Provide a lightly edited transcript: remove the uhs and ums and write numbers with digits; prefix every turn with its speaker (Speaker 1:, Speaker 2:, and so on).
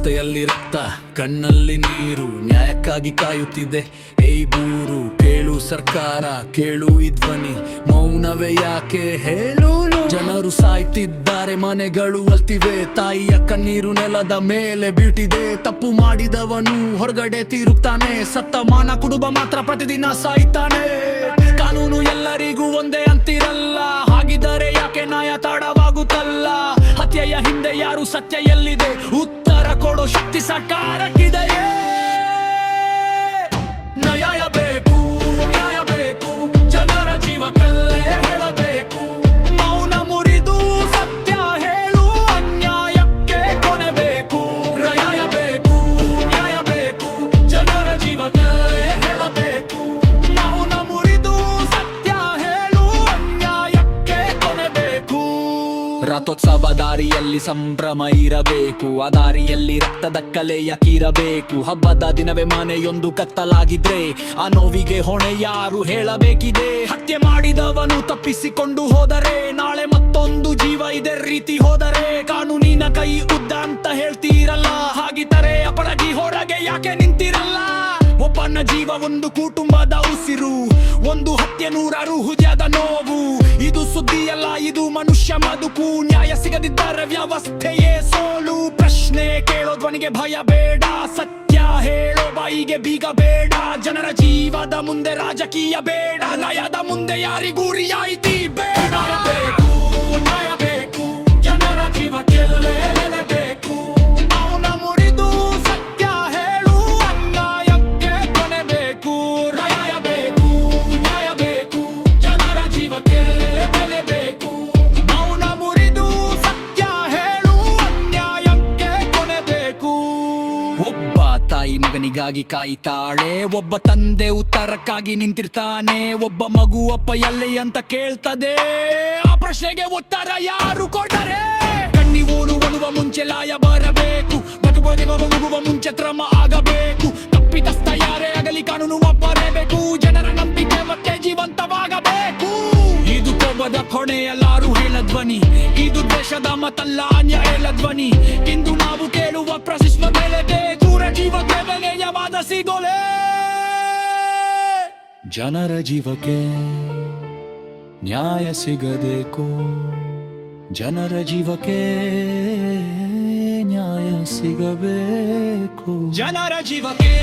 Speaker 1: ಹೊಟ್ಟೆಯಲ್ಲಿ ರಕ್ತ, ಕಣ್ಣಲ್ಲಿ ನೀರು, ನ್ಯಾಯಕ್ಕಾಗಿ ಕಾಯುತ್ತಿದೆ ಈ ಬೂರು. ಕೇಳು ಸರ್ಕಾರ, ಕೇಳು ಈ ಧ್ವನಿ, ಮೌನವೇ ಯಾಕೆ ಹೇಳು? ಜನರು ಸಾಯ್ತಿದ್ದಾರೆ, ಮನೆಗಳು ಅಲ್ತಿವೆ, ತಾಯಿಯ ಕಣ್ಣೀರು ನೆಲದ ಮೇಲೆ ಬೀಟಿದೆ. ತಪ್ಪು ಮಾಡಿದವನು ಹೊರಗಡೆ ತಿರುಗ್ತಾನೆ, ಸತ್ತ ಮಾನ ಕುಟುಂಬ ಮಾತ್ರ ಪ್ರತಿದಿನ ಸಾಯ್ತಾನೆ. ಕಾನೂನು ಎಲ್ಲರಿಗೂ ಒಂದೇ ಅಂತಿರಲ್ಲ, ಹಾಗಿದ್ದರೆ ಯಾಕೆ ನ್ಯಾಯ ತಡವಾಗುತ್ತಲ್ಲ? ಹತ್ಯೆಯ ಹಿಂದೆ ಯಾರು, ಸತ್ಯ ಎಲ್ಲಿದೆ? ಉತ್ತರ ಕೊಡೋ ಶಕ್ತಿ ಸರ್ಕಾರಕ್ಕಿದೆಯೇ? ನ್ಯಾಯ ಬೇಕು, ನ್ಯಾಯ ಬೇಕು, ಜನರ ಜೀವಕ್ಕಲ್ಲೇ ಹೇಳಬೇಕು. ಮೌನ ಮುರಿದು ಸತ್ಯ ಹೇಳು, ಅನ್ಯಾಯಕ್ಕೆ ಕೊನೆ ಬೇಕು. ನ್ಯಾಯ ಬೇಕು, ನ್ಯಾಯ ಬೇಕು, ಜನರ ಜೀವಕ್ಕಲ್ಲೇ ಹೇಳಬೇಕು. ಮೌನ ಮುರಿದು ಸತ್ಯ ಹೇಳು, ಅನ್ಯಾಯಕ್ಕೆ ಕೊನೆ ಬೇಕು. ರಥೋತ್ಸವ ದಾರಿಯಲ್ಲಿ ಸಂಭ್ರಮ ಇರಬೇಕು, ಆ ದಾರಿಯಲ್ಲಿ ರಕ್ತದ ಕಲೆಯ ಕೀರಬೇಕು. ಹಬ್ಬದ ದಿನವೇ ಮನೆಯೊಂದು ಕತ್ತಲಾಗಿದ್ರೆ ಆ ನೋವಿಗೆ ಹೊಣೆ ಯಾರು ಹೇಳಬೇಕಿದೆ? ಹತ್ಯೆ ಮಾಡಿದವನು ತಪ್ಪಿಸಿಕೊಂಡು ಹೋದರೆ, ನಾಳೆ ಮತ್ತೊಂದು ಜೀವ ಇದೇ ರೀತಿ ಹೋದರೆ ಕಾನೂನಿನ ಕೈ ಉದ್ದ ಅಂತ ಹೇಳ್ತೀರಲ್ಲ, ಹಾಗಿದ್ದರೆ ಅಪರಾಧಿ ಹೊರಗೆ ಯಾಕೆ ನಿಂತಿರಲ್ಲ? ಒಬ್ಬನ ಜೀವ ಒಂದು ಕುಟುಂಬದ ಉಸಿರು, ಒಂದು ಹತ್ಯೆ ನೂರಾರು ಹೃದಯದ ನೋವು. ಇದು ಸುದ್ದಿಯಲ್ಲ, ಇದು ಮನುಷ್ಯ ಬದುಕು. ನ್ಯಾಯ ಸಿಗದಿದ್ದರೆ ವ್ಯವಸ್ಥೆಯೇ ಸೋಲು. ಪ್ರಶ್ನೆ ಕೇಳೋ ಧ್ವನಿಗೆ ಭಯ ಬೇಡ, ಸತ್ಯ ಹೇಳೋ ಬಾಯಿಗೆ ಬೀಗ ಬೇಡ. ಜನರ ಜೀವದ ಮುಂದೆ ರಾಜಕೀಯ ಬೇಡ, ನ್ಯಾಯದ ಮುಂದೆ ಯಾರಿಗೂ ರಿಯಾಯಿತಿ ಬೇಡ. ಬೇಕು, ನ್ಯಾಯ ಬೇಕು, ಜನರ ಜೀವಕ್ಕೆಲ್ಲೇ ಬೇಕು. ಮೌನ ಮುರಿದು ಸತ್ಯ ಹೇಳು, ಅನ್ಯಾಯಕ್ಕೆ ಕೊನೆ ಬೇಕು. ನ್ಯಾಯ ಬೇಕು, ನ್ಯಾಯ ಬೇಕು, ಜನರ ಜೀವಕ್ಕೆ ಬೆಲೆ ಬೇಕು. ಮೌನ ಮುರಿದು ಸತ್ಯ ಹೇಳು, ಅನ್ಯಾಯಕ್ಕೆ ಕೊನೆ ಬೇಕು. ಒಬ್ಬ ತಾಯಿ ಮಗನಿಗಾಗಿ ಕಾಯ್ತಾಳೆ, ಒಬ್ಬ ತಂದೆ ಉತ್ತರಕ್ಕಾಗಿ ನಿಂತಿರ್ತಾನೆ. ಒಬ್ಬ ಮಗು ಅಪ್ಪ ಎಲ್ಲಿ ಅಂತ ಕೇಳ್ತದೆ, ಆ ಪ್ರಶ್ನೆಗೆ ಉತ್ತರ ಯಾರು ಕೊಟ್ಟರೆ? ಕಣ್ಣಿವೋನು ಒಣುವ ಮುಂಚೆ ಲಾಯ ಬರಬೇಕು, ಬದುಕುವ ಮುಂಚೆ ಕ್ರಮ ಆಗಬೇಕು. ತಪ್ಪಿತಸ್ಥ ಯಾರೇ ಆಗಲಿ ಕಾನೂನು ಒಪ್ಪಲೇಬೇಕು, ಜನರ ನಂಬಿಕೆ ಮತ್ತೆ ಜೀವಂತವಾಗಬೇಕು. ಇದು ಕೋಪದ ಹೊಣೆ ಎಲ್ಲಾರು ಹೇಳ ಧ್ವನಿ, ಇದು ದೇಶದ ಮತಲ್ಲ ಅನ್ಯಾಯದ ಧ್ವನಿ. ಇಂದು ನಾವು ಕೇಳುವ ಪ್ರಶ್ನೆ ಬೆಲೆ ಬೇಕು, ಜೀವಕ್ಕೆ ಬೆಲೆಯವಾದ ಸಿಗೋಲೆ. ಜನರ ಜೀವಕ್ಕೆ ನ್ಯಾಯ ಸಿಗಬೇಕು, ಜನರ ಜೀವಕ್ಕೆ ನ್ಯಾಯ ಸಿಗಬೇಕು. ಜನರ ಜೀವಕ್ಕೆ